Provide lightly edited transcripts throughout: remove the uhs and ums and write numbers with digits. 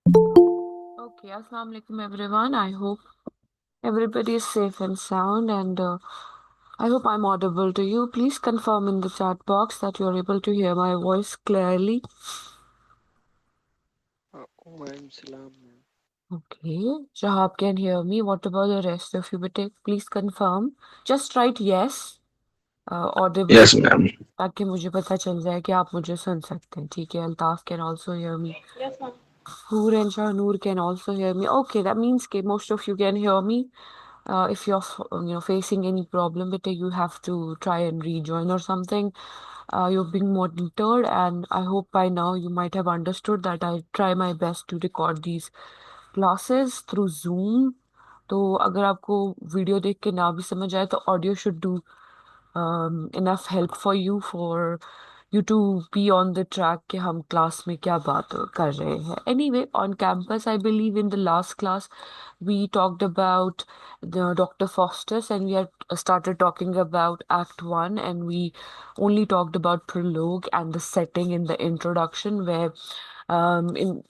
Okay, Assalamu alaikum everyone. I hope everybody is safe and sound, and I hope I'm audible to you. Please confirm in the chat box that you're able to hear my voice clearly. Waalaikum salam, ma'am. Okay, Shahab can hear me. What about the rest of you? But please confirm. Just write yes, audible, Yes, ma'am. ताकि मुझे पता चल जाए कि आप मुझे सुन सकते हैं. ठीक है, Altaf can also hear me. Yes, ma'am. Noor and Shahnoor can also hear me. Okay, that means that most of you can hear me. If you're facing any problem with it, you have to try and rejoin or something. You're being monitored, and I hope by now you might have understood that I try my best to record these classes through Zoom. तो अगर आपको video देख के ना भी समझ आए तो audio should do enough help for you to be on the track कि हम क्लास में क्या बात कर रहे हैं. Anyway, on campus, I believe in the last class we talked about the Dr. Faustus, and we had started talking about Act 1, and we only talked about prologue and the setting in the introduction, where in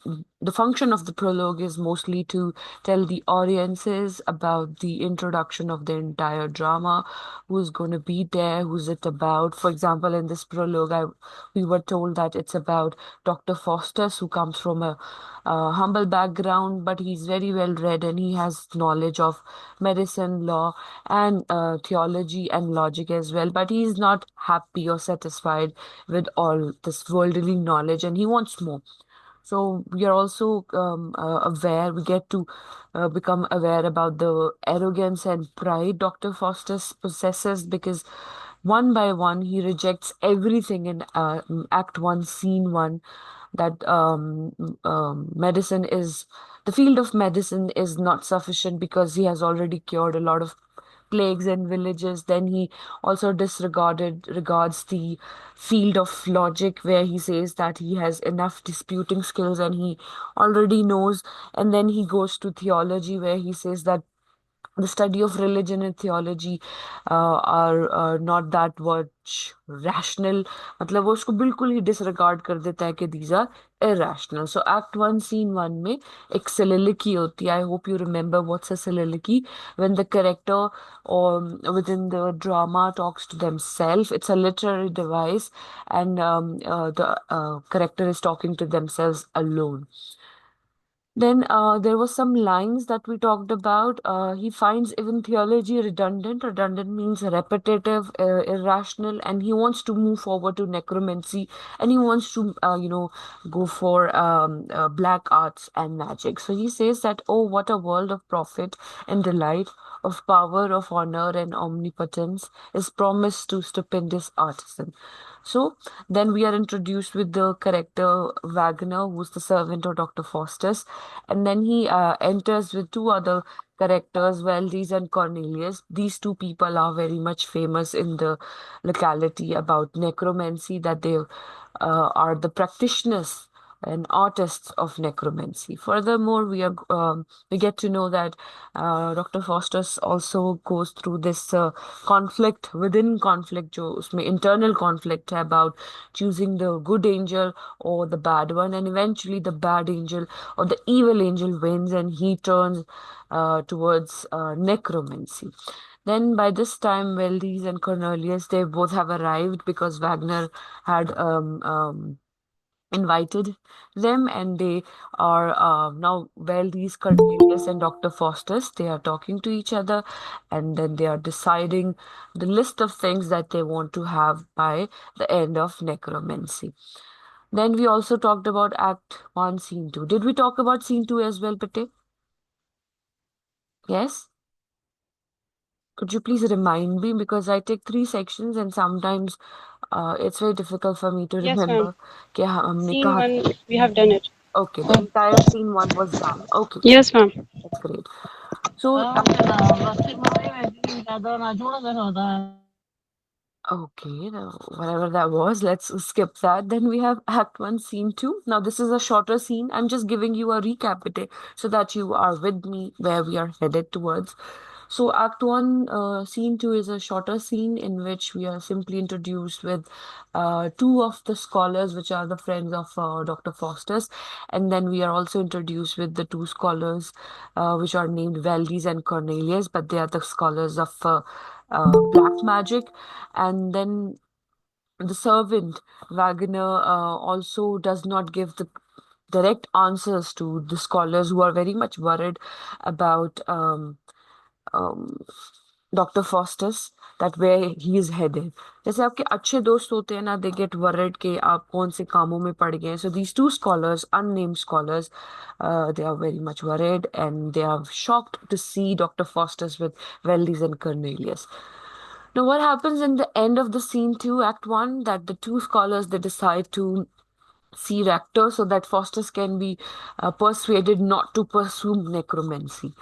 the function of the prologue is mostly to tell the audiences about the introduction of the entire drama, who's going to be there, who's it about. For example, in this prologue, we were told that it's about Dr. Faustus, who comes from a humble background, but he's very well read and he has knowledge of medicine, law, and theology and logic as well. But he's not happy or satisfied with all this worldly knowledge and he wants more. So we are also aware, we get to become aware about the arrogance and pride Dr. Foster possesses, because one by one he rejects everything in Act 1, Scene 1, that medicine is, the field of medicine is not sufficient because he has already cured a lot of plagues and villages. Then he also disregarded regards the field of logic, where he says that he has enough disputing skills and he already knows. And then he goes to theology, where he says that the study of religion and theology are not that much rational. मतलब वो उसको बिल्कुल ही disregard कर देता है कि these are irrational. So Act 1, Scene 1 में एक soliloquy होती है. I hope you remember what's a soliloquy. When the character or within the drama talks to themselves, it's a literary device, and the character is talking to themselves alone. Then there were some lines that we talked about. He finds even theology redundant. Redundant means repetitive, irrational, and he wants to move forward to necromancy, and he wants to, go for black arts and magic. So he says that, oh, what a world of profit and delight, of power, of honor, and omnipotence is promised to stupendous artisan. So then we are introduced with the character Wagner, who's the servant of Dr. Faustus, and then he enters with two other characters, Valdez and Cornelius. These two people are very much famous in the locality about necromancy, that they are the practitioners and artists of necromancy. Furthermore, we get to know that Dr. Faustus also goes through this conflict within conflict, जो उसमें internal conflict है about choosing the good angel or the bad one, and eventually the bad angel or the evil angel wins, and he turns towards necromancy. Then by this time, Valdez and Cornelius, they both have arrived because Wagner had invited them, and they are now, well, these Cornelius and Dr. Faustus, they are talking to each other, and then they are deciding the list of things that they want to have by the end of necromancy. Then we also talked about Act 1, Scene 2. Did we talk about Scene 2 as well, Pate? Yes? Could you please remind me, because I take three sections and sometimes it's very difficult for me to Yes, ma'am. remember कि हमने Scene कहा. one, we have done it. Okay, the entire Scene 1 was done. Okay, Yes, ma'am. that's great. So, okay, now, whatever that was, let's skip that. Then we have Act 1, Scene 2. Now, this is a shorter scene. I'm just giving you a recap so that you are with me where we are headed towards. So, Act One, Scene Two is a shorter scene in which we are simply introduced with two of the scholars, which are the friends of Dr. Faustus, and then we are also introduced with the two scholars, which are named Valdez and Cornelius, but they are the scholars of black magic, and then the servant Wagner also does not give the direct answers to the scholars who are very much worried about um, doctor Faustus that way he is headed जैसे आपके अच्छे दोस्त होते हैं ना they get वर्ried कि आप कौन से कामों में पड़ गए हैं so these two scholars unnamed scholars they are very much worried and they are shocked to see Dr. Faustus with Valdez and Cornelius. Now, what happens in the end of the scene two, Act One, that the two scholars they decide to see rector so that Faustus can be persuaded not to pursue necromancy.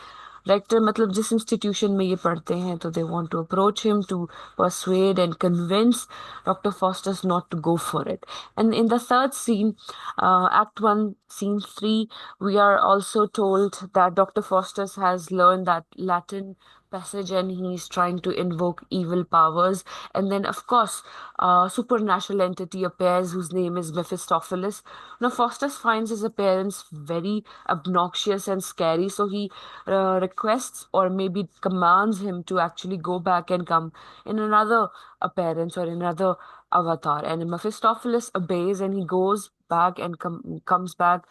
Rector मतलब जिस institution में ये पढ़ते हैं तो they want to approach him to persuade and convince Dr. Faustus not to go for it. And in the third scene, Act 1, Scene 3, we are also told that Dr. Faustus has learned that Latin passage and he's trying to invoke evil powers. And then, of course, a supernatural entity appears whose name is Mephistopheles. Now, Faustus finds his appearance very obnoxious and scary, so he requests or maybe commands him to actually go back and come in another appearance or another avatar. And Mephistopheles obeys and he goes back and comes back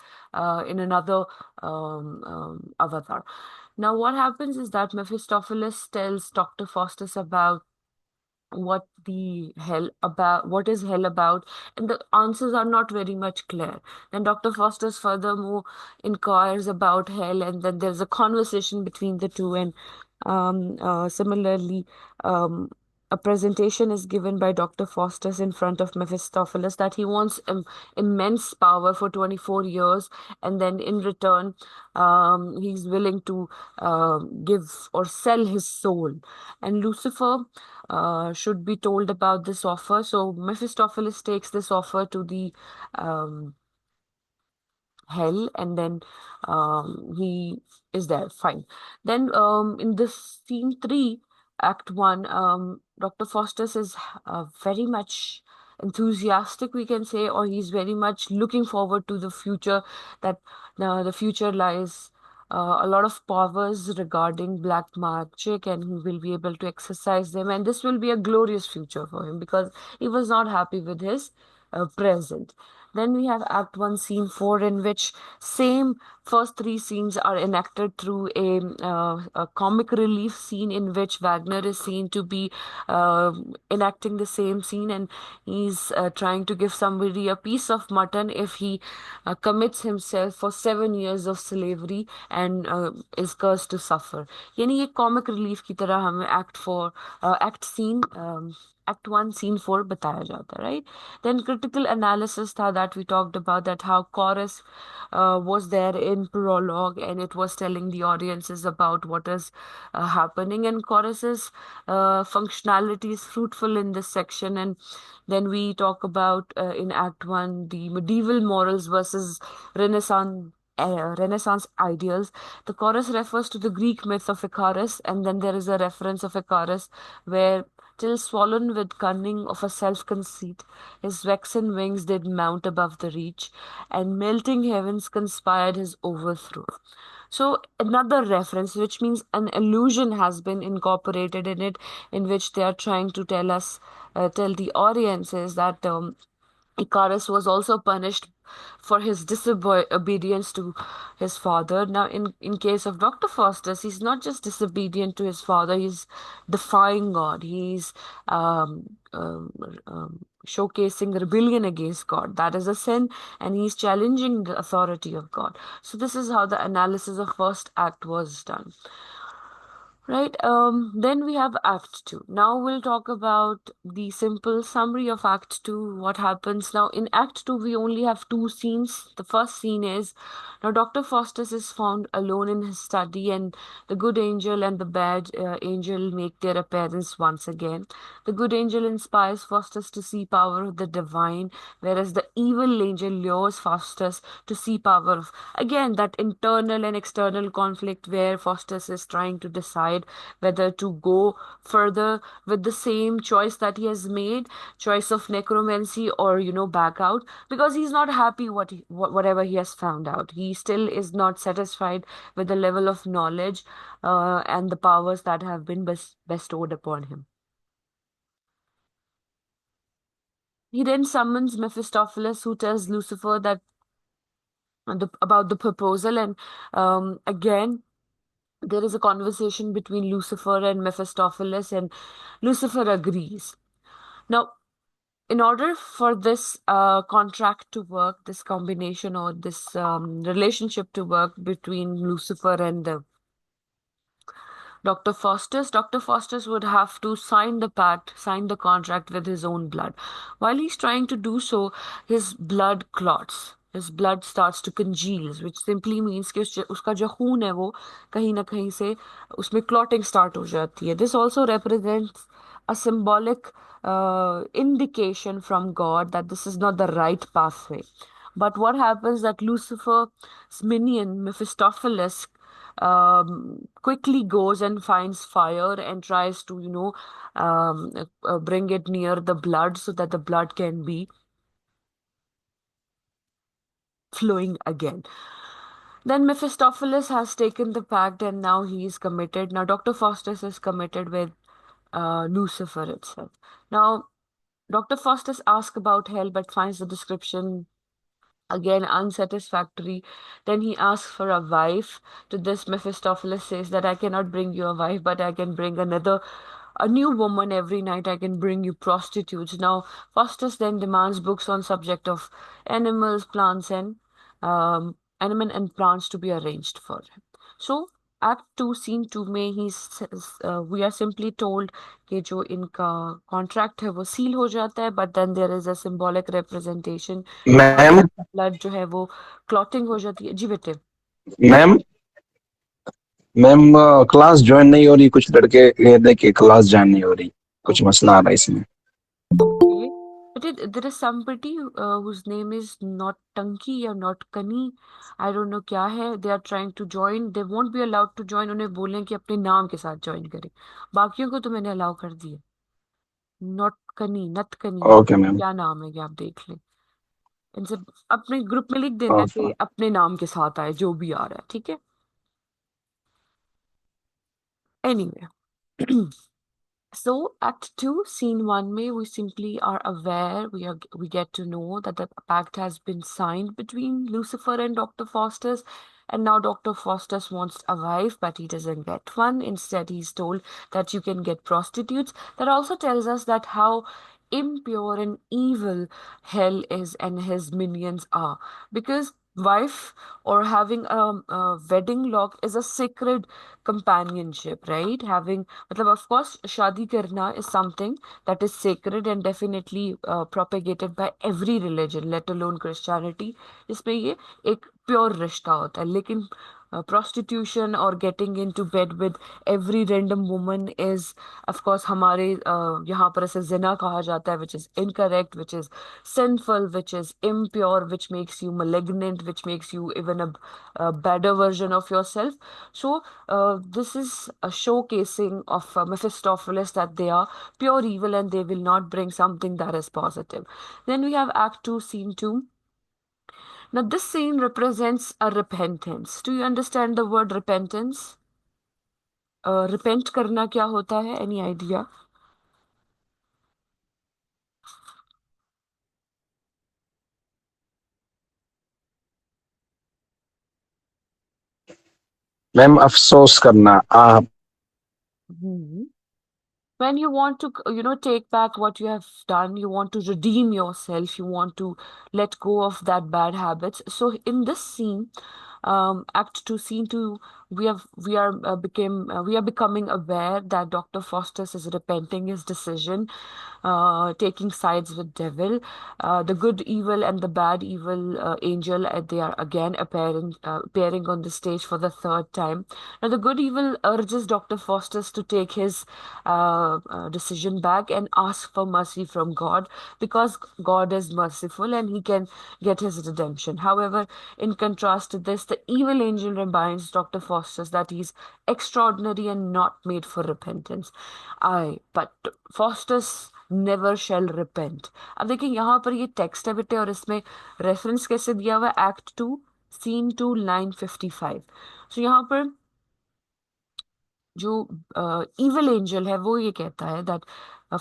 in another avatar. Now, what happens is that Mephistopheles tells Dr. Faustus about what is hell about, and the answers are not very much clear. Then Dr. Faustus furthermore inquires about hell, and then there's a conversation between the two, and similarly, a presentation is given by Dr. Faustus in front of Mephistopheles that he wants immense power for 24 years, and then in return, he's willing to give or sell his soul. And Lucifer should be told about this offer. So Mephistopheles takes this offer to the um, hell, and then he is there. Fine. Then in this scene three, Act One, Dr. Faustus is very much enthusiastic, we can say, or he's very much looking forward to the future. That the future lies. A lot of powers regarding black magic, and he will be able to exercise them. And this will be a glorious future for him because he was not happy with his present. Then we have Act 1, Scene 4, in which same first three scenes are enacted through a comic relief scene in which Wagner is seen to be enacting the same scene, and he's trying to give somebody a piece of mutton if he commits himself for 7 years of slavery and is cursed to suffer. यानी ये comic relief की तरह हमें Act 1, Scene 4 बताया जाता है, right? Then critical analysis था that we talked about, that how chorus was there in prologue and it was telling the audiences about what is happening, and chorus's functionality is fruitful in this section. And then we talk about in Act 1 the medieval morals versus Renaissance ideals. The chorus refers to the Greek myth of Icarus, and then there is a reference of Icarus where, till swollen with cunning of a self-conceit, his waxen wings did mount above the reach, and melting heavens conspired his overthrow. So another reference, which means an allusion has been incorporated in it, in which they are trying to tell the audiences that Icarus was also punished for his disobedience to his father. Now, in case of Dr. Faustus, he's not just disobedient to his father, he's defying God. He's showcasing rebellion against God. That is a sin, and he's challenging the authority of God. So this is how the analysis of first act was done. Right. Then we have Act 2. Now we'll talk about the simple summary of Act 2. What happens now in Act 2? We only have two scenes. The first scene is now Dr. Faustus is found alone in his study, and the good angel and the bad angel make their appearance once again. The good angel inspires Faustus to see power of the divine, whereas the evil angel lures Faustus to see power of, again, that internal and external conflict where Faustus is trying to decide decide whether to go further with the same choice that he has made, choice of necromancy, or back out, because he's not happy whatever he has found out. He still is not satisfied with the level of knowledge and the powers that have been bestowed upon him. He then summons Mephistopheles, who tells Lucifer that about the proposal, and again there is a conversation between Lucifer and Mephistopheles, and Lucifer agrees. Now, in order for this contract to work, this combination or this relationship to work between Lucifer and Dr. Faustus would have to sign the pact, sign the contract with his own blood. While he's trying to do so, his blood clots. His blood starts to congeal, which simply means कि उसका जो खून है वो कहीं ना कहीं से उसमें clotting start हो जाती है. This also represents a symbolic indication from God that this is not the right pathway. But what happens that Lucifer's minion, Mephistopheles, quickly goes and finds fire and tries to, bring it near the blood so that the blood can be flowing again. Then Mephistopheles has taken the pact and now he is committed. Now, Dr. Faustus is committed with Lucifer itself. Now, Dr. Faustus asks about hell but finds the description again unsatisfactory. Then he asks for a wife. To this, Mephistopheles says that I cannot bring you a wife, but I can bring a new woman every night. I can bring you prostitutes. Now, Faustus then demands books on subject of animals, plants, and animal and plants to be arranged for him. So, Act 2, Scene 2 में he says, we are simply told कि जो इनका contract है वो seal हो जाता है, but then there is a symbolic representation ma'am blood जो है वो क्लॉटिंग हो जाती है. जी बेटे. मैम मैम क्लास ज्वाइन नहीं हो रही, कुछ लड़के कहते हैं कि क्लास ज्वाइन नहीं हो रही, कुछ मसला आ रहा है इसमें. Okay. But there is somebody whose name is not Tanki or not Kani. I don't know क्या है. They are trying to join. They won't be allowed to join. उन्हें बोलें कि अपने नाम के साथ ज्वाइन करें. बाकियों को तो मैंने अलाउ कर दिया. नॉट कनी, नट कनी, ओके मैम. क्या नाम है कि आप देख लें. इनसे अपने ग्रुप में लिख देना कि अपने नाम के साथ आए जो भी आ रहा है. ठीक है. Anyway. So, Act 2, Scene 1 में we simply are aware, we get to know that the pact has been signed between Lucifer and Dr. Faustus, and now Dr. Faustus wants a wife, but he doesn't get one. Instead, he's told that you can get prostitutes. That also tells us that how impure and evil hell is and his minions are, because wife or having a wedding lock is a sacred companionship, right? Having मतलब of course शादी करना is something that is sacred and definitely propagated by every religion, let alone Christianity, जिसमें ये एक pure रिश्ता होता है. लेकिन prostitution or getting into bed with every random woman is of course हमारे यहाँ पर इसे जिना कहा जाता है, which is incorrect, which is sinful, which is impure, which makes you malignant, which makes you even a better version of yourself. So this is a showcasing of Mephistopheles that they are pure evil and they will not bring something that is positive. Then we have Act 2, Scene 2. Now, this scene represents a repentance. Do you understand the word repentance? Repent करना क्या होता है? Any idea? Ma'am अफसोस करना. आप Hmm. When you want to, take back what you have done, you want to redeem yourself, you want to let go of that bad habits. So in this scene, Act 2, Scene 2, we are becoming aware that Dr. Faustus is repenting his decision, taking sides with devil. The good evil and the bad evil angel, they are again appearing on the stage for the third time. Now the good evil urges Dr. Faustus to take his decision back and ask for mercy from God, because God is merciful and he can get his redemption. However, in contrast to this, the evil angel reminds Dr. Faustus Faustus that he's extraordinary and not made for repentance. But Faustus never shall repent. अब देखिए यहाँ पर ये text है बेटे, और इसमें reference कैसे दिया हुआ है, Act 2 Scene 2 line 55। सो यहाँ पर जो evil angel है वो ये कहता है that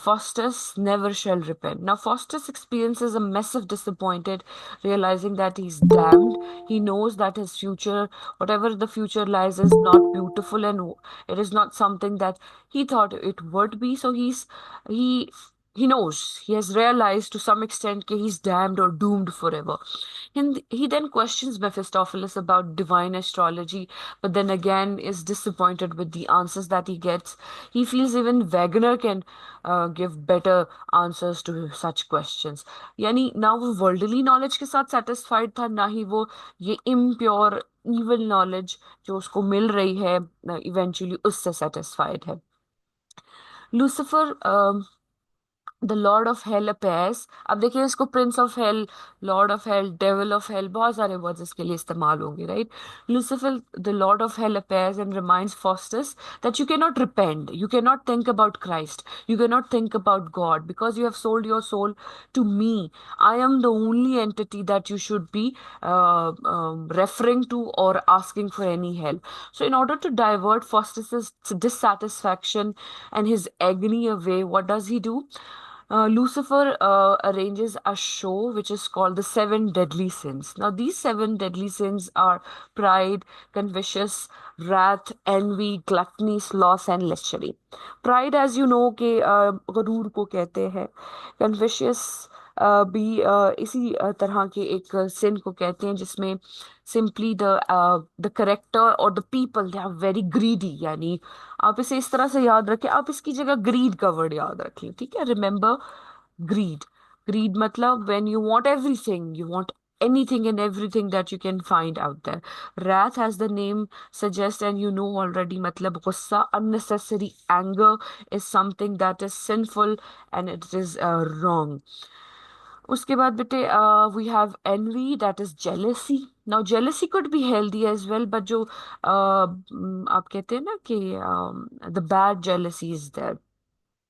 Faustus never shall repent. Now Faustus experiences a massive disappointed, realizing that he's damned. He knows that his future, whatever the future lies, is not beautiful, and it is not something that he thought it would be. So he he knows, he has realized to some extent that he's damned or doomed forever. And he then questions Mephistopheles about divine astrology, but then again is disappointed with the answers that he gets. He feels even Wagner can give better answers to such questions. यानी ना वो worldly knowledge के साथ satisfied था, ना ही वो ये impure evil knowledge जो उसको मिल रही है इवेंचुअली उससे सेटिस्फाइड है. Lucifer the Lord of hell appears. अब देखिए इसको Prince of hell, Lord of hell, devil of hell, बहुत सारे वर्ड्स इसके लिए इस्तेमाल होंगे, right. Lucifer the Lord of hell appears and reminds Faustus that you cannot repent, you cannot think about Christ, you cannot think about God, because you have sold your soul to me. I am the only entity that you should be referring to or asking for any help. So in order to divert Faustus's dissatisfaction and his agony away, what does he do? Lucifer arranges a show which is called the Seven Deadly Sins. Now, these seven deadly sins are pride, covetousness, wrath, envy, gluttony, sloth, and lechery. Pride, as you know, के गरूर को कहते हैं. Confucius भी इसी तरह के एक sin को कहते हैं जिसमें simply the character or the people, they are very greedy. यानी आप इसे इस तरह से याद रखें, आप इसकी जगह ग्रीड का वर्ड याद रखें, ठीक है. Remember greed. ग्रीड मतलब when you want everything, you want anything and everything that you can find out there. Wrath, as the name suggests, and you know already, मतलब गुस्सा, unnecessary anger is something that is sinful and it is wrong. उसके बाद बेटे we have envy, that is jealousy. Now jealousy could be healthy as well, but जो आप कहते हैं ना कि the bad jealousy is there.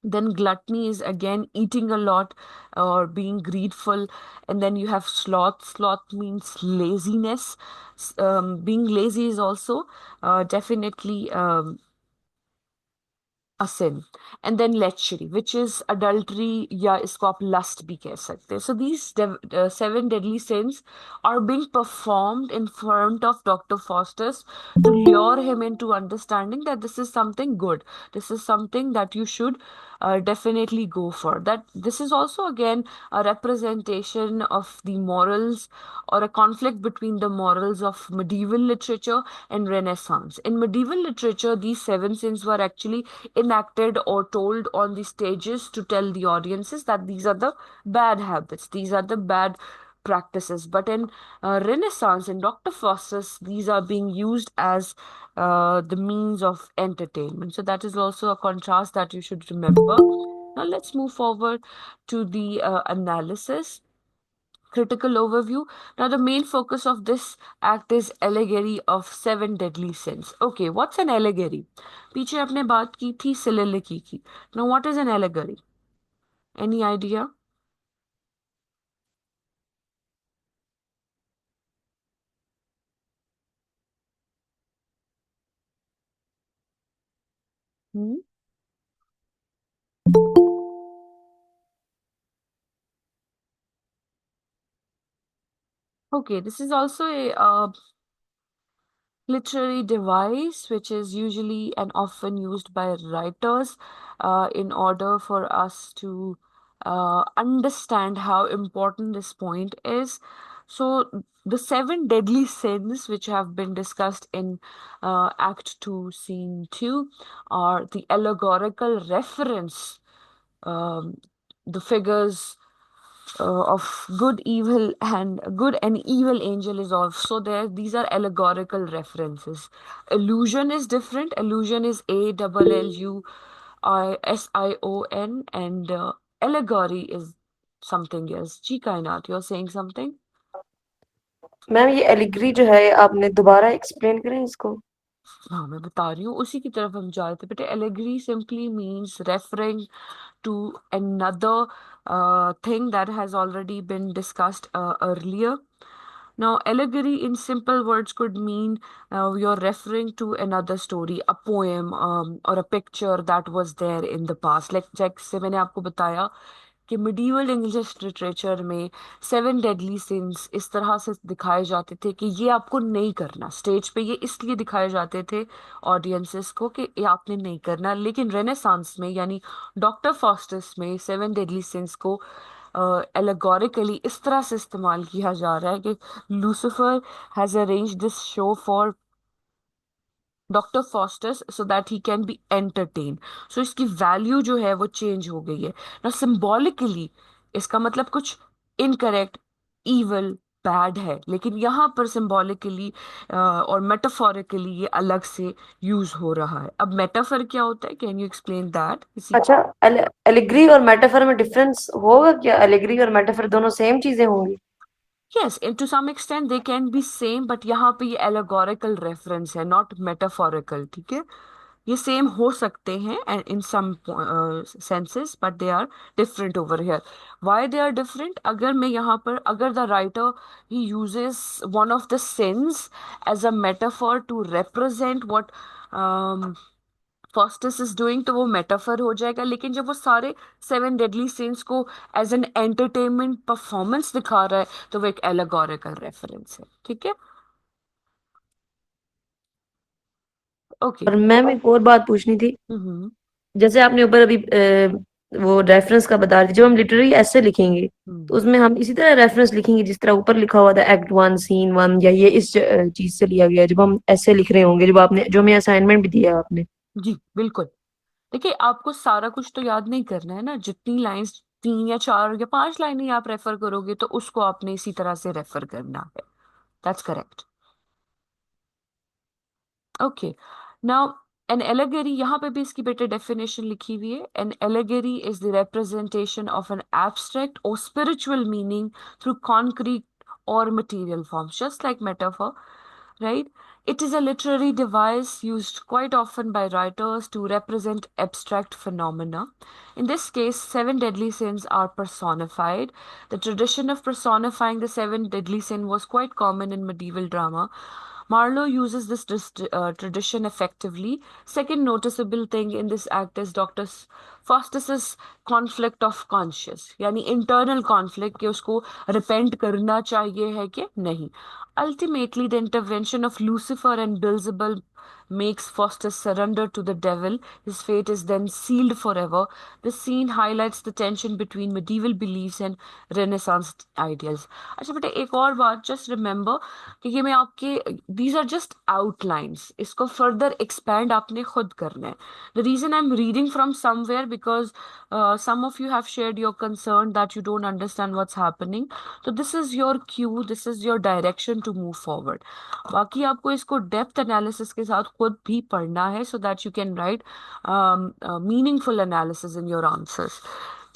Then gluttony is again eating a lot or being greedful. And then you have sloth. Sloth means laziness. Being lazy is also definitely a sin. And then lechery, which is adultery, या इसको आप lust भी कह सकते हैं. So these seven deadly sins are being performed in front of Dr. Faustus to lure him into understanding that this is something good. This is something that you should definitely go for. That this is also again a representation of the morals or a conflict between the morals of medieval literature and Renaissance. In medieval literature, these seven sins were actually enacted or told on the stages to tell the audiences that these are the bad habits, these are the bad practices. But in Renaissance, in Dr. Faustus, these are being used as the means of entertainment. So that is also a contrast that you should remember. Now let's move forward to the analysis. Critical overview. Now, the main focus of this act is allegory of seven deadly sins. Okay, what's an allegory? पीछे आपने बात की थी soliloquy की. Now, what is an allegory? Any idea? Hmm? Okay, this is also a literary device which is usually and often used by writers in order for us to understand how important this point is. So, the seven deadly sins which have been discussed in Act 2, Scene 2 are the allegorical reference, um, the figures of good and evil angel is also there. These are allegorical references. Illusion is different. Illusion is ALLUISION, and allegory is something else. Ji Kainat, you're saying something? Ma'am ये allegory जो है आपने दोबारा explain करें इसको. हाँ मैं बता रही हूँ, उसी की तरफ हम जा रहे थे बेटे। Allegory simply means referring to another thing that has already been discussed earlier. Now, allegory in simple words could mean you're referring to another story, a poem, or a picture that was there in the past. Like जैसे मैंने आपको बताया कि medieval English literature में seven deadly since इस तरह से दिखाए जाते थे कि ये आपको नहीं करना। स्टेज पे ये इसलिए दिखाए जाते थे ऑडियंसेस को कि ये आपने नहीं करना, लेकिन रेनेसांस में यानी डॉक्टर फॉस्टस में सेवन डेडली सिंस को एलेगोरिकली इस तरह से इस्तेमाल किया जा रहा है कि Lucifer has arranged this show for Doctor Faustus so that he can be entertain. सो इसकी वैल्यू जो है वो चेंज हो गई है ना। सिंबॉलिकली इसका मतलब कुछ इनकरेक्ट, इवल, बैड है, लेकिन यहाँ पर सिंबॉलिकली और मेटाफोरिकली ये अलग से यूज हो रहा है। अब मेटाफर क्या होता है, कैन यू एक्सप्लेन दैट किसी। अच्छा, एलिग्री और मेटाफर में डिफरेंस होगा क्या? एलिग्री और मेटाफर दोनों सेम चीजें होंगी? Yes, in to some extent they can be same, but यहाँ पे ये एलेगोरिकल रेफरेंस है, नॉट मेटाफोरिकल। ठीक है, ये सेम हो सकते हैं and in some senses, but they are different over here. Why they are different? अगर मैं यहाँ पर, अगर द राइटर ही uses one of the sins as a metaphor to represent what Faustus is doing, तो वो मेटाफर हो जाएगा। लेकिन जब वो सारे सेवन डेडली सिंस को एज एन एंटरटेनमेंट परफॉर्मेंस दिखा रहा है, तो वो एक एलेगोरिकल रेफरेंस है। ठीक है, ओके। और मैम एक और बात पूछनी थी। हम्म जैसे आपने ऊपर अभी वो रेफरेंस का बता रही थी, जब हम लिटरेरी ऐसे लिखेंगे तो हम्म उसमें हम इसी तरह रेफरेंस लिखेंगे जिस तरह ऊपर लिखा हुआ था एक्ट वन सीन वन, या ये इस चीज से लिया गया है जब हम ऐसे लिख रहे होंगे, जब आपने जो हमें असाइनमेंट भी दिया है आपने? जी बिल्कुल। देखिए, आपको सारा कुछ तो याद नहीं करना है ना। जितनी लाइंस, 3 या 4 या 5 लाइनें आप रेफर करोगे, तो उसको आपने इसी तरह से रेफर करना है। That's correct. Okay, now an allegory, यहाँ पे भी इसकी बेटे डेफिनेशन लिखी हुई है। An allegory is the representation of an abstract or spiritual meaning through concrete or material forms, just like metaphor, right? It is a literary device used quite often by writers to represent abstract phenomena. In this case, seven deadly sins are personified. The tradition of personifying the seven deadly sin was quite common in medieval drama. Marlowe uses this tradition effectively. Second noticeable thing in this act is Dr. Faustus's conflict of conscience, यानी internal conflict कि उसको repent करना चाहिए है कि नहीं। Ultimately, the intervention of Lucifer and Beelzebub makes Faustus surrender to the devil. His fate is then sealed forever. This scene highlights the tension between medieval beliefs and Renaissance ideals. अच्छा बेटा, एक और बात, जस्ट रिमेम्बर कि ये मैं आपके, these are just outlines, इसको फर्दर एक्सपैंड आपने खुद करना है। The reason I am reading from somewhere because some of you have shared your concern that you don't understand what's happening. So this is your cue, this is your direction to move forward. बाकी आपको इसको depth analysis के साथ खुद भी पढ़ना है, so that you can write meaningful analysis in your answers.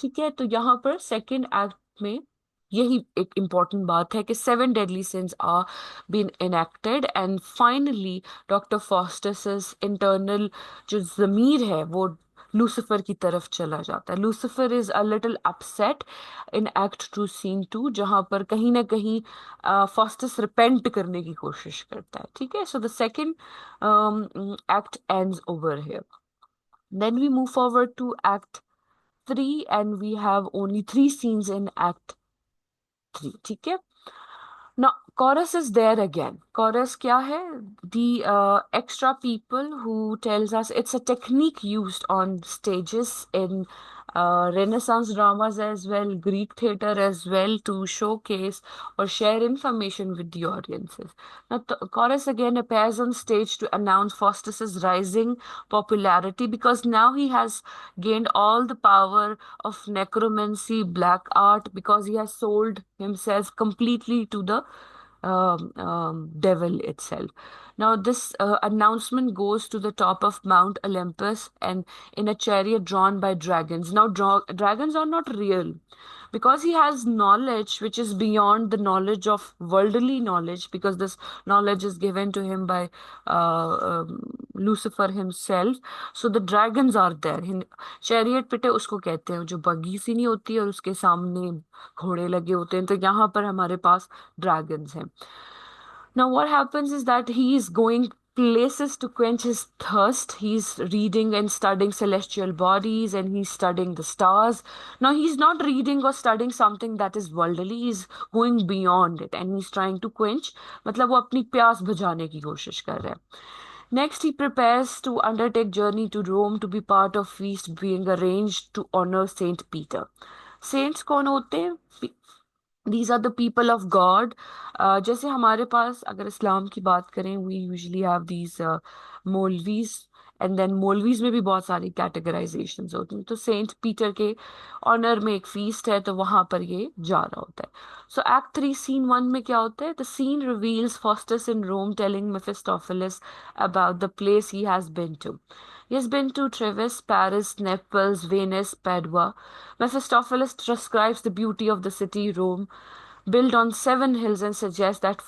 ठीक है, तो यहाँ पर सेकेंड एक्ट में यही एक इम्पॉर्टेंट बात है कि seven deadly sins are been enacted and finally doctor Faustus internal जो जमीर है वो लूसिफर की तरफ चला जाता है। Lucifer is a little upset in act two scene two, जहां पर कहीं ना कहीं फॉस्टस रिपेंट करने की कोशिश करता है। ठीक है, so the second act ends over here. Then we move forward to act 3 and we have only 3 scenes in act 3. ठीक है, now chorus is there again. Chorus क्या है? The extra people who tells us it's a technique used on stages in Renaissance dramas as well, Greek theater as well, to showcase or share information with the audiences. Now, chorus again appears on stage to announce Faustus's rising popularity, because now he has gained all the power of necromancy, black art, because he has sold himself completely to the devil itself. Now, this announcement goes to the top of Mount Olympus and in a chariot drawn by dragons. Now, dragons are not real because he has knowledge which is beyond the knowledge of worldly knowledge, because this knowledge is given to him by Lucifer himself. So the dragons are there. Chariot पिटे उसको कहते हैं जो बग्गी सी नहीं होती और उसके सामने घोड़े लगे होते हैं, तो यहाँ पर हमारे पास ड्रैगन्स हैं. Now, what happens is that he is going places to quench his thirst. He's reading and studying celestial bodies and he's studying the stars. Now, he's not reading or studying something that is worldly. He's going beyond it and he's trying to quench. मतलब वो अपनी प्यास बुझाने की कोशिश कर रहा है. Next, he prepares to undertake journey to Rome to be part of feast being arranged to honor Saint Peter. Saints कौन होते हैं? These are the people of God. जैसे हमारे पास अगर इस्लाम की बात करें, we usually have these maulvis, and then maulvis में भी बहुत सारी कैटेगराइजेशंस होती हैं. तो सेंट पीटर के ऑनर में एक फीस्ट है, तो वहां पर ये जा रहा होता है. सो एक्ट 3 सीन 1 में क्या होता है? The scene reveals Faustus in Rome telling Mephistopheles about the place he has been to. He has been to Treves, Paris, Naples, Venice, Padua. Mephistopheles describes the beauty of the city, Rome, built on 7 hills, and suggests that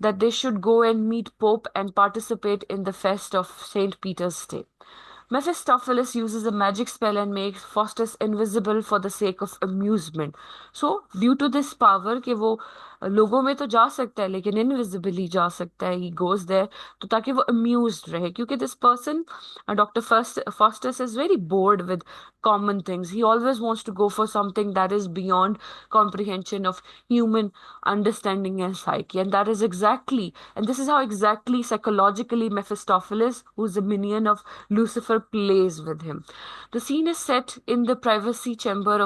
that they should go and meet Pope and participate in the fest of St. Peter's Day. Mephistopheles uses a magic spell and makes Faustus invisible for the sake of amusement. So, due to this power कि वो लोगों में तो जा सकता है लेकिन invisibly जा सकता है, he goes there, तो ताकि वो amused रहे, क्योंकि this person, Dr. Faustus is very bored with common things. He always wants to go for something that is beyond comprehension of human understanding and psyche. And that is exactly, and this is how exactly psychologically Mephistopheles, who's a minion of Lucifer, plays with him. The scene is set in the privy chamber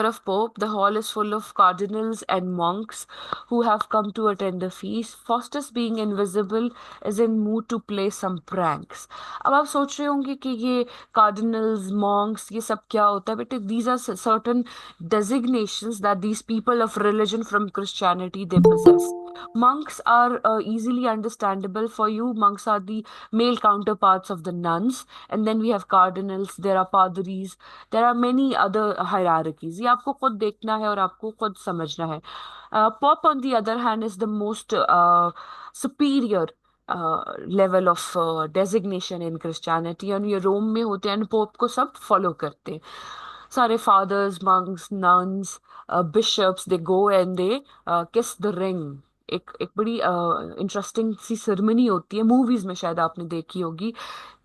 of Pope. The hall is full of cardinals and monks who have come to attend the feast. Faustus, being invisible, is in mood to play some pranks. अब आप सोच रहे होंगे कि ये cardinals, monks, ये सब क्या होता है? But these are certain designations that these people of religion from Christianity they possess. Monks are easily understandable for you. Monks are the male counterparts of the nuns, and then we have cardinals. There are padris. There are many other hierarchies. ये आपको खुद देखना है और आपको खुद समझना है. Pope, on the other hand, is the most superior level of designation in Christianity, और ये रोम में होते हैं, पोप को सब फॉलो करते हैं. सारे fathers, monks, nuns, bishops, they go and they kiss the ring. एक बड़ी इंटरेस्टिंग सी सेरेमनी होती है, मूवीज में शायद आपने देखी होगी,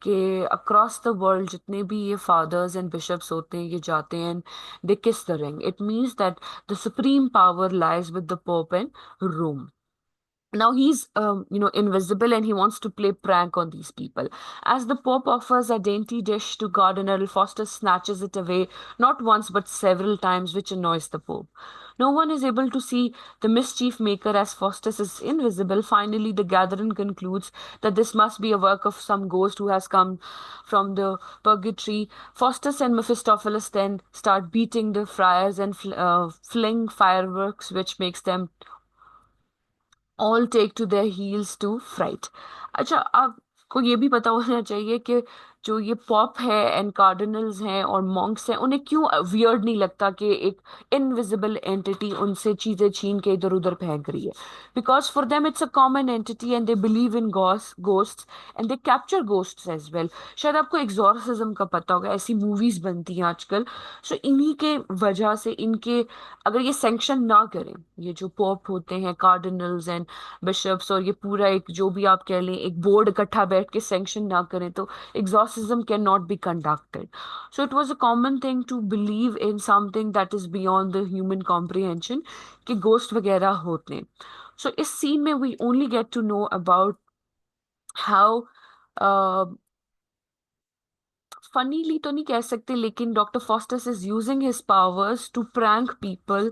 कि अक्रॉस द वर्ल्ड जितने भी ये फादर्स एंड बिशप्स होते हैं ये जाते हैं and they kiss the ring. It means that the supreme power lies with the pope and Rome. Now he's, invisible and he wants to play prank on these people. As the Pope offers a dainty dish to Cardinal, Faustus snatches it away not once but several times, which annoys the Pope. No one is able to see the mischief maker as Faustus is invisible. Finally, the gathering concludes that this must be a work of some ghost who has come from the purgatory. Faustus and Mephistopheles then start beating the friars and fling fireworks, which makes them all take to their heels to fright. अच्छा, आपको ये भी पता होना चाहिए कि जो ये पॉप है एंड कार्डिनल्स हैं और मॉन्क्स हैं, उन्हें क्यों वियर्ड नहीं लगता कि एक इनविजिबल एंटिटी उनसे चीजें छीन के इधर उधर फेंक रही है? Because for them it's a common entity and they believe in ghosts and they capture ghosts as well. शायद आपको एग्जॉर्सिज्म का पता होगा, ऐसी मूवीज बनती हैं आजकल. सो इन्हीं के वजह से इनके, अगर ये सैंक्शन ना करें, ये जो पॉप होते हैं, कार्डिनल्स एंड बिशप्स, और ये पूरा एक जो भी आप कह लें एक बोर्ड इकट्ठा बैठ के सैंक्शन ना करें, तो exorcism cannot be conducted. So it was a common thing to believe in something that is beyond the human comprehension, कि ghost वगैरह होते हैं. So इस scene में we only get to know about how uh, funnily तो नहीं कह सकते, लेकिन Dr. Faustus is using his powers to prank people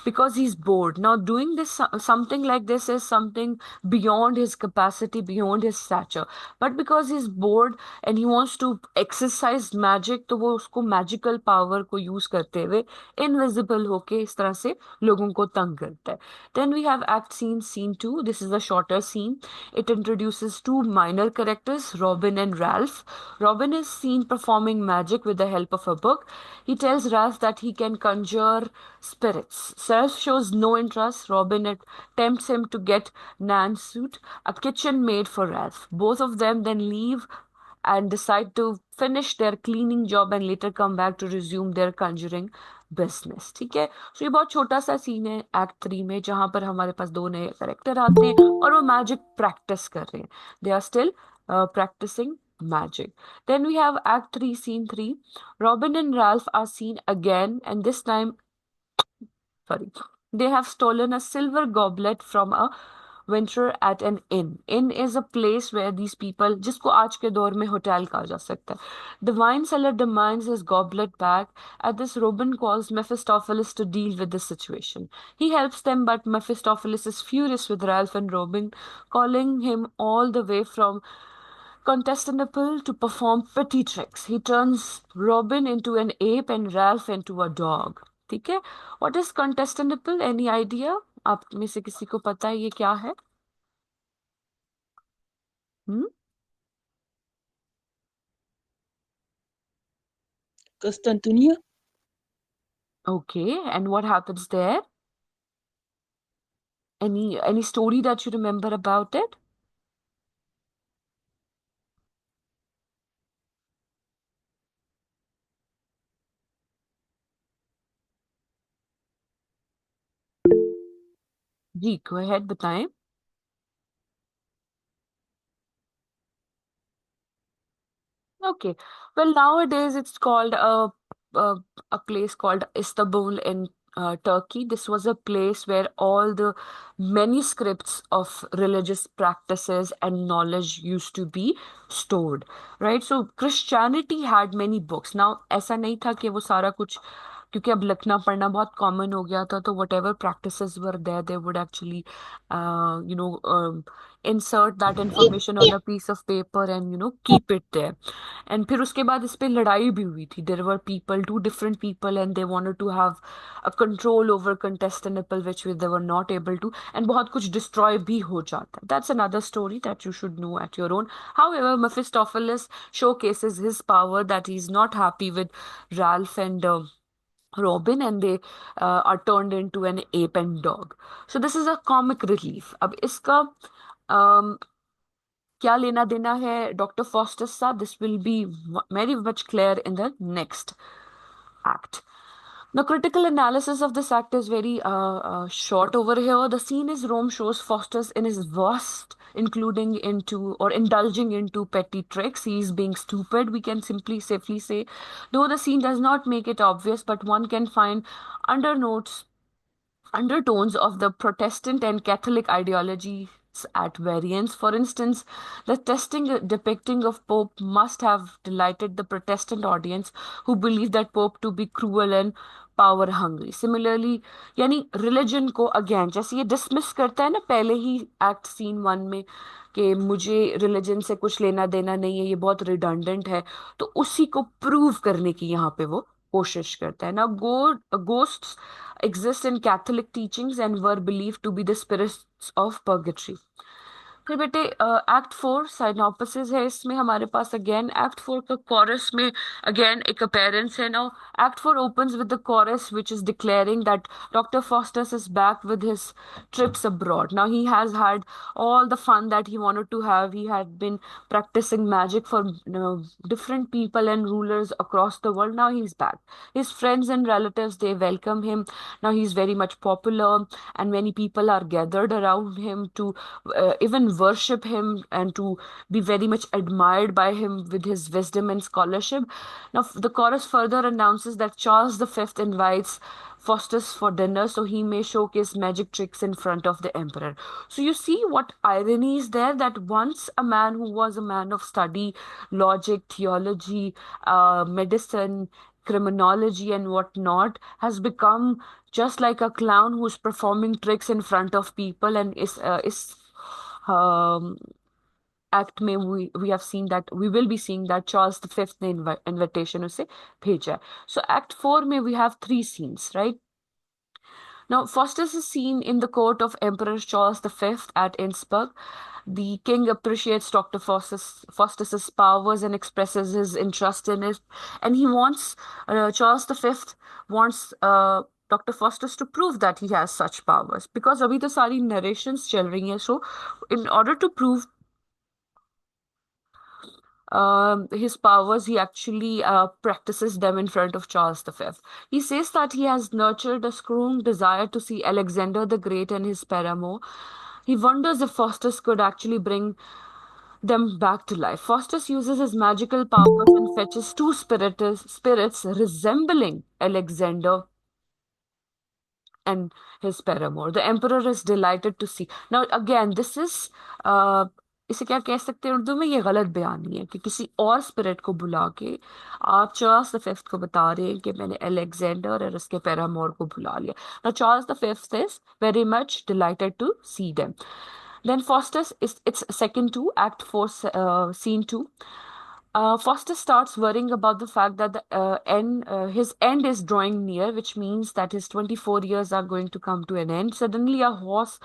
because he's bored. Now, doing this something like this is something beyond his capacity, beyond his stature. But because he's bored and he wants to exercise magic, तो वो उसको magical power को use करते हुए invisible होके इस तरह से लोगों को तंग करता है. Then we have scene 2. This is a shorter scene. It introduces two minor characters, Robin and Ralph. Robin is seen performing magic with the help of a book. He tells Ralph that he can conjure spirits. Ralph shows no interest. Robin tempts him to get Nan's suit, a kitchen maid for Ralph. Both of them then leave and decide to finish their cleaning job and later come back to resume their conjuring business. ठीक है, तो ये बहुत छोटा सा scene है act 3 में, जहां पर हमारे पास दो नए करेक्टर आते हैं और वो मैजिक प्रैक्टिस कर रहे हैं. They are still practicing magic. Then we have Act 3, Scene 3. Robin and Ralph are seen again, and this time, sorry, they have stolen a silver goblet from a venture at an inn. Inn is a place where these people, जिसको आज के दौर में hotel कहा जा सकता है. The wine seller demands his goblet back. At this, Robin calls Mephistopheles to deal with the situation. He helps them, but Mephistopheles is furious with Ralph and Robin, calling him all the way from Constantinople to perform petty tricks. He turns Robin into an ape and Ralph into a dog. ठीक है, what is Constantinople? Any idea? आप में से किसी को पता है ये क्या है? Hmm? Constantinia? Okay, and what happens there? Any story that you remember about it? Ji, go ahead, बताएं. Okay. Well, nowadays it's called a, a place called Istanbul in Turkey. This was a place where all the manuscripts of religious practices and knowledge used to be stored, right? So Christianity had many books. Now, ऐसा नहीं था कि वो सारा कुछ, क्योंकि अब लिखना पढ़ना बहुत कॉमन हो गया था, तो whatever practices were there, they would actually, insert that information on a piece of paper and keep it there. And फिर उसके बाद इस पे लड़ाई भी हुई थी. There were people, two different people, and they wanted to have a control over contestable which they were not able to, and बहुत कुछ डिस्ट्रॉय भी हो जाता है. That's another story that you should know at your own. However, Mephistopheles showcases his power that he's not happy with Ralph and Robin, and they are turned into an ape and dog. So this is a comic relief. अब इसका um, क्या लेना देना है doctor foster सा, this will be very much clear in the next act. Now, critical analysis of this act is very short over here. The scene is Rome shows Faustus in his worst, including into or indulging into petty tricks. He is being stupid, we can simply safely say. Though the scene does not make it obvious, but one can find undernotes undertones of the Protestant and Catholic ideologies at variance. For instance, the testing depicting of Pope must have delighted the Protestant audience who believed that Pope to be cruel and power hungry. Similarly, यानी religion को again जैसे ये dismiss करता है ना पहले ही act scene 1 में कि मुझे रिलीजन से कुछ लेना देना नहीं है, ये बहुत रिडंडेंट है, तो उसी को प्रूव करने की यहाँ पे वो कोशिश करता है ना. Ghosts exist in Catholic teachings and were believed to be the spirits of purgatory. फिर बेटे एक्ट 4 साइनोपसिस है. इसमें हमारे पास अगेन एक्ट 4 का कोरस में अगेन एक अपीयरेंस है. Now act 4 opens with the chorus which is declaring that Dr. Faustus is back with his trips abroad. Now he has had all the fun that he wanted to have. He had been practicing magic for different people and rulers across the world. Now he's back. His friends and relatives, they welcome him. Now he's very much popular and many people are gathered around him to even worship him and to be very much admired by him with his wisdom and scholarship. Now, the chorus further announces that Charles V invites Faustus for dinner so he may showcase magic tricks in front of the emperor. So, you see what irony is there, that once a man who was a man of study, logic, theology, medicine, criminology, and whatnot, has become just like a clown who's performing tricks in front of people and is um, act में we have seen that we will be seeing that Charles V ने invitation उसे भेजा है. So Act 4 में we have 3 scenes, right? Now, Faustus is seen in the court of Emperor Charles V at Innsbruck. The king appreciates Dr. Faustus's powers and expresses his interest in it. And he wants, Charles V wants Dr. Faustus to prove that he has such powers. Because अभी तो सारी narrations चल रही हैं. So, in order to prove his powers, he actually practices them in front of Charles V. He says that he has nurtured a strong desire to see Alexander the Great and his paramour. He wonders if Faustus could actually bring them back to life. Faustus uses his magical powers and fetches two spirits resembling Alexander and his paramour. The emperor is delighted to see. Now, again, this is इसे क्या कह सकते हैं उर्दू में, ये गलत बयानी है कि किसी और स्पिरिट को बुला के आप चार्ल्स द फिफ्थ को बता रहे हैं कि मैंने अलेक्जेंडर और उसके पैरामोर को बुला लिया. Now, Charles the Fifth is very much delighted to see them. Then Faustus is it's second to Act 4, Scene 2. Faustus starts worrying about the fact that his end is drawing near, which means that his 24 years are going to come to an end. Suddenly, a horse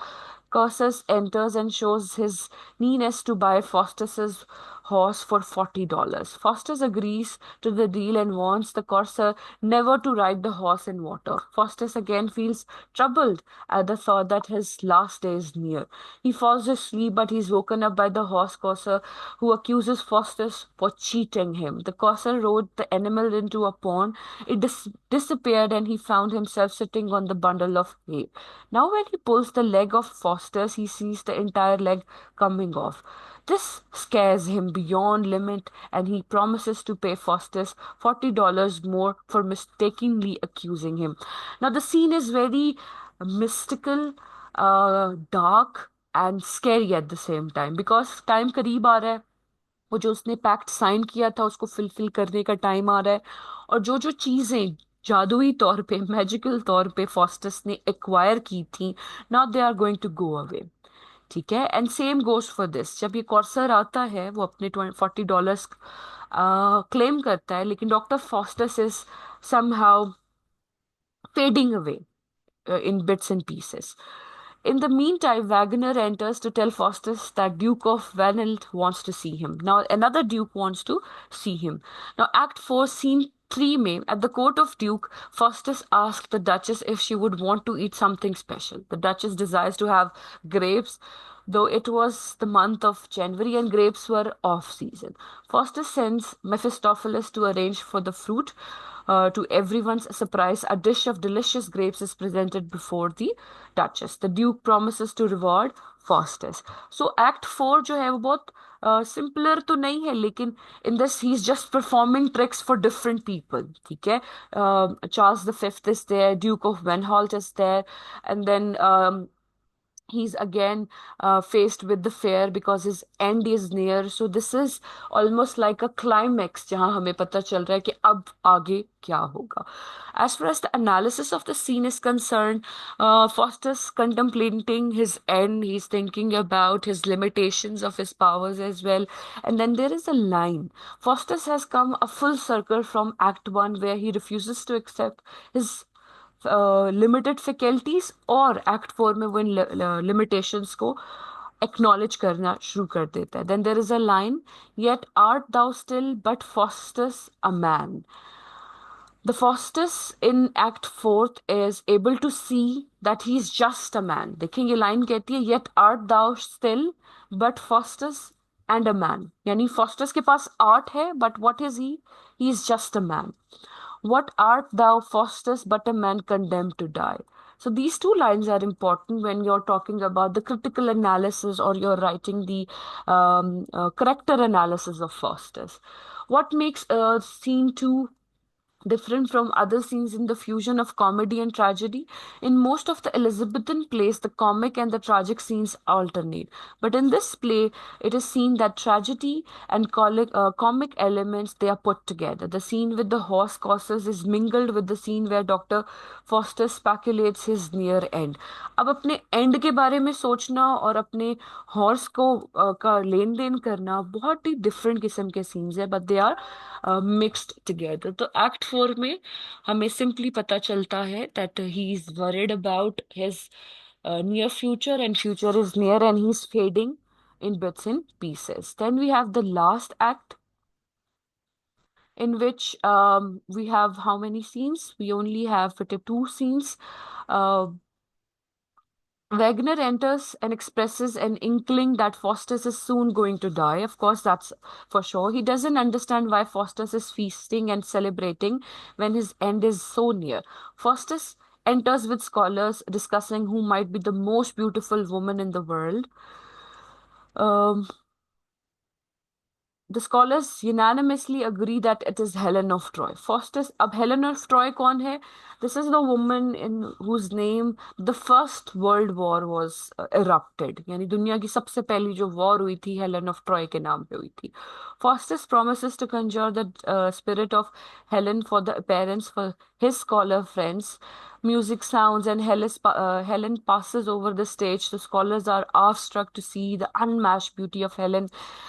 Cursus enters and shows his nearness to buy Faustus's horse for $40. Faustus agrees to the deal and warns the courser never to ride the horse in water. Faustus again feels troubled at the thought that his last day is near. He falls asleep, but he's woken up by the horse courser who accuses Faustus for cheating him. The courser rode the animal into a pond. It disappeared and he found himself sitting on the bundle of hay. Now, when he pulls the leg of Faustus, he sees the entire leg coming off. This scares him beyond limit, and he promises to pay Faustus $40 more for mistakenly accusing him. Now, the scene is very mystical, dark, and scary at the same time because time करीब आ रहा है. वो जो उसने pact sign किया था उसको fulfil करने का टाइम आ रहा है. और जो जो चीजें जादुई तौर पे, मैजिकल तौर पे फॉस्टस ने एक्वायर की थी, now they are going to go away. ठीक है. And same goes for this. जब ये कॉर्सर आता है वो अपने $40 क्लेम करता है, लेकिन doctor Faustus is somehow fading away in bits and pieces. In the meantime, Wagner enters to tell Faustus that Duke of Vanelt wants to see him. Now, another Duke wants to see him. Now, Act 4, Scene 3 में, at the court of Duke, Faustus asked the Duchess if she would want to eat something special. The Duchess desires to have grapes, though it was the month of January and grapes were off season. Faustus sends Mephistopheles to arrange for the fruit. To everyone's surprise, a dish of delicious grapes is presented before the Duchess. The Duke promises to reward Faustus. So Act 4 जो है वो बहुत simpler तो नहीं है, लेकिन in this he's just performing tricks for different people. ठीक है. Charles V is there, Duke of Wenholt is there, and then he's again faced with the fear because his end is near. So this is almost like a climax जहाँ हमें पता चल रहा है कि अब आगे क्या होगा. As far as the analysis of the scene is concerned, Faustus contemplating his end, he's thinking about his limitations of his powers as well. And then there is a line. Faustus has come a full circle from Act 1 where he refuses to accept his limited faculties, और act 4 में वो इन limitations को acknowledge करना शुरू कर देता है. Then there is a line, yet art thou still but Faustus a man. The Faustus in Act 4 is able to see that he is just a man. देखिए ये लाइन कहती है, yet art thou still but Faustus and a man. यानी Faustus के पास art है, but what is he? He is just a man. What art thou, Faustus, but a man condemned to die? So these two lines are important when you're talking about the critical analysis or you're writing the character analysis of Faustus. What makes scene 2 different from other scenes in the fusion of comedy and tragedy? In most of the Elizabethan plays, the comic and the tragic scenes alternate. But in this play, it is seen that tragedy and comic elements they are put together. The scene with the horse courses is mingled with the scene where Dr. Foster speculates his near end. अब अपने and के बारे में सोचना और अपने horse को का लेन देन करना बहुत ही डिफरेंट किस्म के सीन्स है, but they are mixed together. तो एक्ट 4 में हमें सिंपली पता चलता है that he is worried about his near future, and future is near and he's fading in bits and pieces. Then we have the last act, in which we have how many scenes? We only have 52 scenes. uh, Wagner enters and expresses an inkling that Faustus is soon going to die. Of course, that's for sure. He doesn't understand why Faustus is feasting and celebrating when his end is so near. Faustus enters with scholars discussing who might be the most beautiful woman in the world. Um, The scholars unanimously agree that it is Helen of Troy. Faustus, अब Helen of Troy कौन है? This is the woman in whose name the first world war was erupted. यानी दुनिया की सबसे पहली जो war हुई थी Helen of Troy के नाम पे हुई थी. Faustus promises to conjure the spirit of Helen for the appearance for his scholar friends. Music sounds and Helen passes over the stage. The scholars are awestruck to see the unmatched beauty of Helen.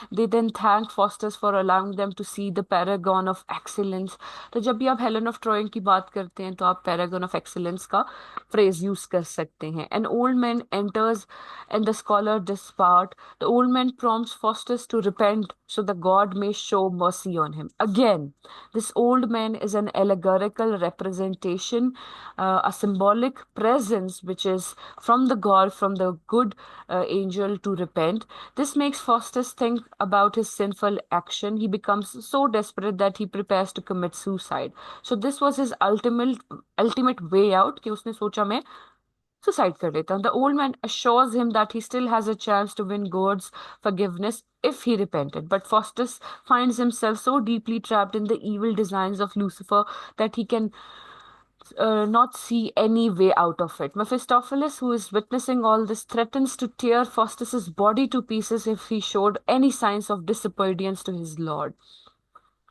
They then thank Faustus for allowing them to see the paragon of excellence. तो जब भी आप Helen of Troy की बात करते हैं तो आप paragon of excellence का phrase use कर सकते हैं. An old man enters and the scholar depart. The old man prompts Faustus to repent so the god may show mercy on him. Again, this old man is an allegorical representation, a symbolic presence which is from the god, from the good angel to repent. This makes Faustus think about his sinful action. He becomes so desperate that he prepares to commit suicide. So this was his ultimate way out कि उसने सोचा मैं suicide कर लेता हूँ. The old man assures him that he still has a chance to win God's forgiveness if he repented. But Faustus finds himself so deeply trapped in the evil designs of Lucifer that he can not see any way out of it. Mephistopheles, who is witnessing all this, threatens to tear Faustus's body to pieces if he showed any signs of disobedience to his lord.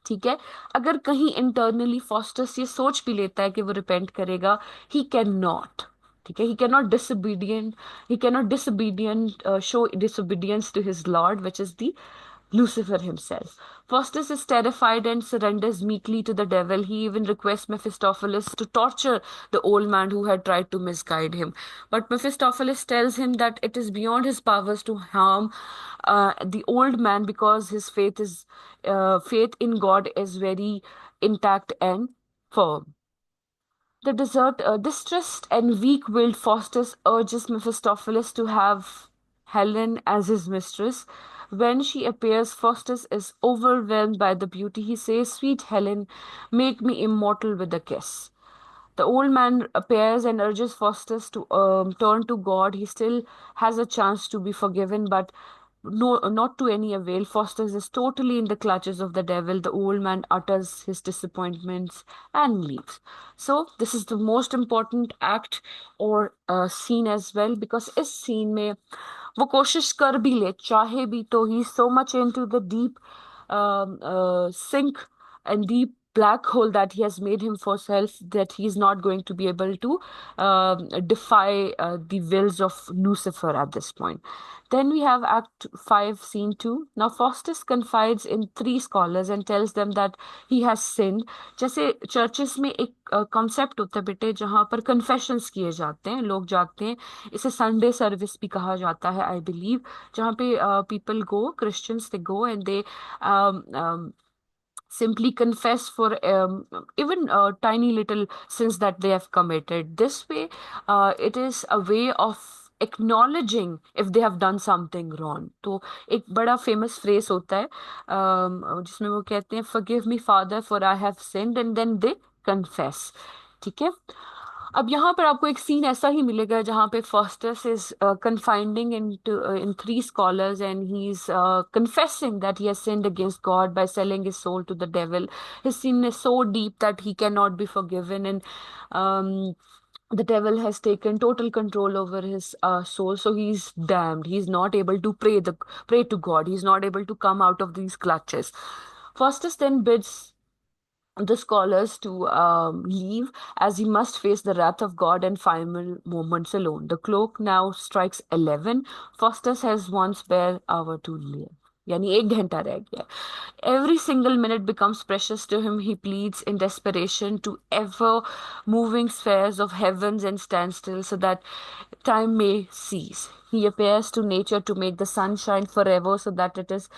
ठीक है, अगर कहीं internally Faustus ये सोच भी लेता है कि वो रिपेंट करेगा, ही कैन नॉट. ठीक है, he cannot disobedient show disobedience to his lord, which is the Lucifer himself. Faustus is terrified and surrenders meekly to the devil. He even requests Mephistopheles to torture the old man who had tried to misguide him. But Mephistopheles tells him that it is beyond his powers to harm the old man because his faith in God is very intact and firm. Distressed and weak-willed Faustus urges Mephistopheles to have Helen as his mistress. When she appears, Faustus is overwhelmed by the beauty. He says, "Sweet Helen, make me immortal with a kiss." The old man appears and urges Faustus to turn to God. He still has a chance to be forgiven, but no, not to any avail. Faustus is totally in the clutches of the devil. The old man utters his disappointments and leaves. So this is the most important act or scene as well, because इस scene में वो कोशिश कर भी ले चाहे भी तो he is so much into the deep sink and deep black hole that he has made him for self that he is not going to be able to defy the wills of Lucifer at this point. Then we have Act 5, Scene 2. Now Faustus confides in 3 scholars and tells them that he has sinned. जैसे churches में एक concept होता है बेटे जहाँ पर confessions किए जाते हैं, लोग जाते हैं, इसे Sunday service भी कहा जाता है, I believe, जहाँ पे people go, Christians, they go and they simply confess for even tiny little sins that they have committed. This way, it is a way of acknowledging if they have done something wrong. तो एक बड़ा famous phrase होता है जिसमें वो कहते हैं forgive me father for I have sinned, and then they confess. ठीक है. अब यहाँ पर आपको एक सीन ऐसा ही मिलेगा जहाँ पे Faustus is confiding in three scholars and he's confessing that he has sinned against God by selling his soul to the devil. His sin is so deep that he cannot be forgiven, and um, the devil has taken total control over his soul, so he's damned. He's not able to pray to God. He's not able to come out of these clutches. Faustus then bids the scholars to leave, as he must face the wrath of God and final moments alone. The clock now strikes 11. Faustus has one spare hour to live. यानी 1 घंटा रह गया. Every single minute becomes precious to him. He pleads in desperation to ever moving spheres of heavens and stand still so that time may cease. He appears to nature to make the sun shine forever so that it is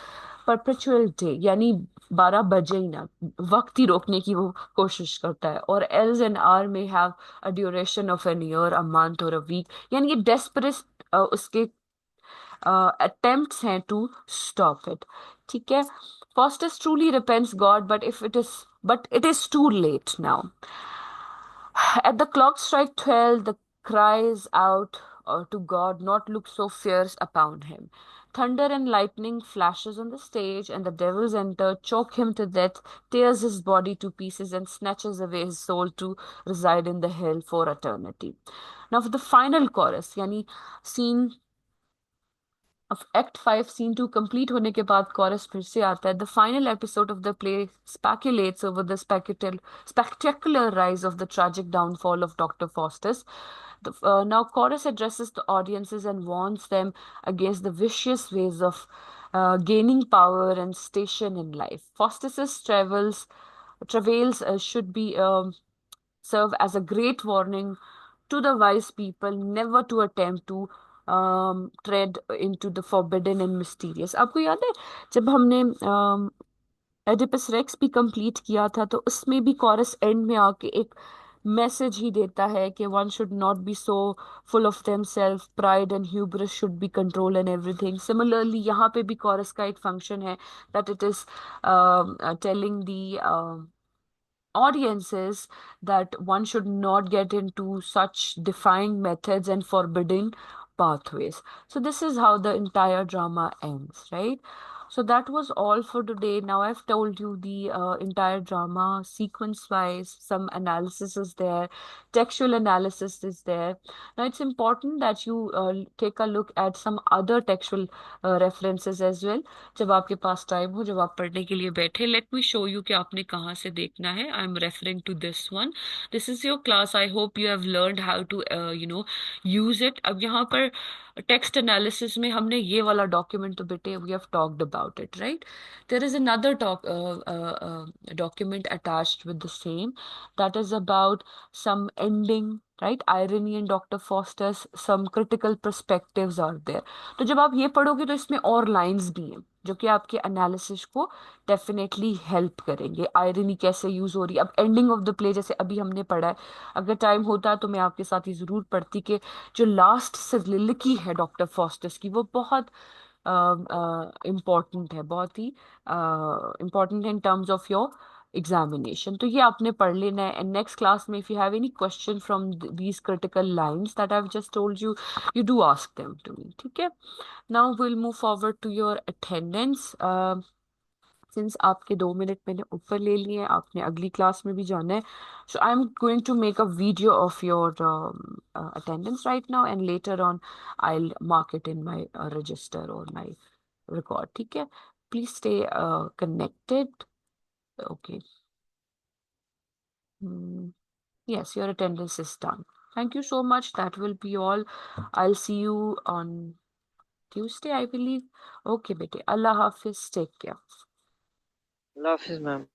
perpetual day. यानी 12 बजे ही ना, वक्त ही रोकने की वो कोशिश करता है. और else an hour may have a duration of an year, a month or a week. यानी ये desperate उसके attempts हैं to stop it. ठीक है. Faustus truly repents God, but it is too late now. At the clock strike 12, the cries out to God not look so fierce upon him. Thunder and lightning flashes on the stage, and the devils enter, choke him to death, tears his body to pieces, and snatches away his soul to reside in the hell for eternity. Now, for the final chorus, yani scene of Act 5, Scene 2 complete होने के बाद chorus फिर से आता है. The final episode of the play speculates over the spectacular rise of the tragic downfall of Dr. Faustus. Now, chorus addresses the audiences and warns them against the vicious ways of gaining power and station in life. Faustus's travails should be serve as a great warning to the wise people never to attempt to tread into the forbidden and mysterious. आपको याद है जब हमने Oedipus racks भी complete किया था, तो उसमें भी कॉरस एंड में आके एक मैसेज ही देता है कि one should not be so full of themselves, pride and hubris should be control and everything. Similarly यहाँ पे भी कॉरस का एक फंक्शन है that it is telling the audiences that one should not get into such defying methods and forbidding pathways. So, this is how the entire drama ends, right? So, that was all for today. Now, I've told you the entire drama sequence wise, some analysis is there, textual analysis is there. Now, it's important that you take a look at some other textual references as well. जब आपके पास time हो, जब आप पढ़ने के लिए बैठे, let me show you कि आपने कहाँ से देखना है. I am referring to this one. This is your class. I hope you have learned how to use it. अब यहाँ पर टेक्स्ट एनालिसिस में हमने ये वाला डॉक्यूमेंट तो बेटे we have talked about it, right. There is another document attached with the same, that is about some ending, right, irony in Dr. Faustus, some critical perspectives are there. तो जब आप ये पढ़ोगे तो इसमें और लाइंस भी हैं जो कि आपके एनालिसिस को डेफिनेटली हेल्प करेंगे. आयरनी कैसे यूज हो रही है. अब एंडिंग ऑफ द प्ले जैसे अभी हमने पढ़ा है, अगर टाइम होता तो मैं आपके साथ ही जरूर पढ़ती कि जो लास्ट soliloquy है डॉक्टर फॉस्टस की, वो बहुत इम्पॉर्टेंट है, बहुत ही important in terms of your examination. तो ये आपने पढ़ लेना है. एंड नेक्स्ट क्लास में if you have any question from these critical lines that I have just told you, you do ask them to me. ठीक है. Now will move forward to your attendance. Since आपके 2 minute मैंने ऊपर ले लिए हैं, आपने अगली क्लास में भी जाना है. So I am going to make a video of your attendance right now, and later on I will mark it in my register और माई रिकॉर्ड. ठीक है. Please stay connected. Okay. Yes, your attendance is done. Thank you so much. That will be all. I'll see you on Tuesday, I believe. Okay, bete. Allah Hafiz. Take care. Allah Hafiz, ma'am.